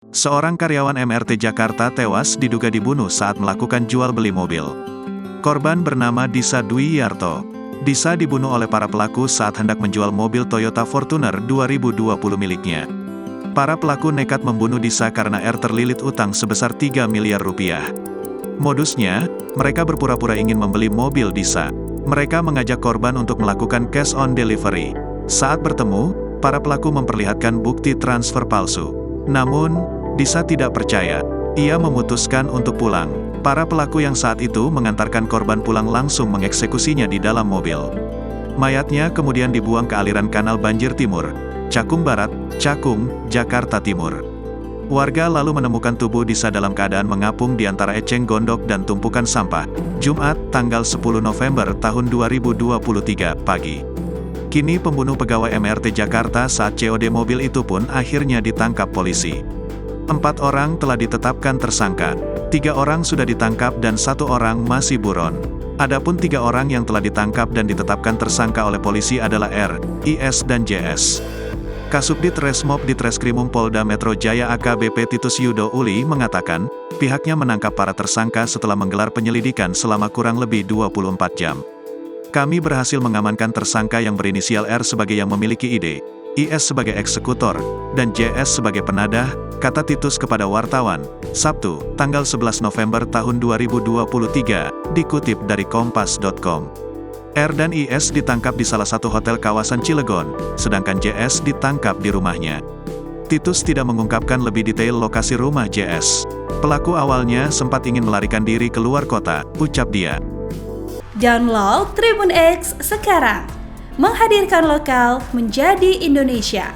Seorang karyawan MRT Jakarta tewas diduga dibunuh saat melakukan jual beli mobil. Korban bernama Disa Dwi Yarto. Disa dibunuh oleh para pelaku saat hendak menjual mobil Toyota Fortuner 2020 miliknya. Para pelaku nekat membunuh Disa karena terlilit utang sebesar 3 miliar rupiah. Modusnya, mereka berpura-pura ingin membeli mobil Disa. Mereka mengajak korban untuk melakukan cash on delivery. Saat bertemu, para pelaku memperlihatkan bukti transfer palsu. Namun, Disa tidak percaya. Ia memutuskan untuk pulang. Para pelaku yang saat itu mengantarkan korban pulang langsung mengeksekusinya di dalam mobil. Mayatnya kemudian dibuang ke aliran Kanal Banjir Timur, Cakung Barat, Cakung, Jakarta Timur. Warga lalu menemukan tubuh Disa dalam keadaan mengapung di antara eceng gondok dan tumpukan sampah, Jumat, tanggal 10 November tahun 2023, pagi. Kini pembunuh pegawai MRT Jakarta saat COD mobil itu pun akhirnya ditangkap polisi. 4 orang telah ditetapkan tersangka, 3 orang sudah ditangkap dan 1 orang masih buron. Adapun 3 orang yang telah ditangkap dan ditetapkan tersangka oleh polisi adalah R, IS dan JS. Kasubdit Resmob Ditreskrimum Polda Metro Jaya AKBP Titus Yudo Uli mengatakan, pihaknya menangkap para tersangka setelah menggelar penyelidikan selama kurang lebih 24 jam. Kami berhasil mengamankan tersangka yang berinisial R sebagai yang memiliki ide, IS sebagai eksekutor, dan JS sebagai penadah, kata Titus kepada wartawan, Sabtu, tanggal 11 November tahun 2023, dikutip dari kompas.com. R dan IS ditangkap di salah satu hotel kawasan Cilegon, sedangkan JS ditangkap di rumahnya. Titus tidak mengungkapkan lebih detail lokasi rumah JS. Pelaku awalnya sempat ingin melarikan diri keluar kota, ucap dia. Download Tribun X sekarang, menghadirkan lokal menjadi Indonesia.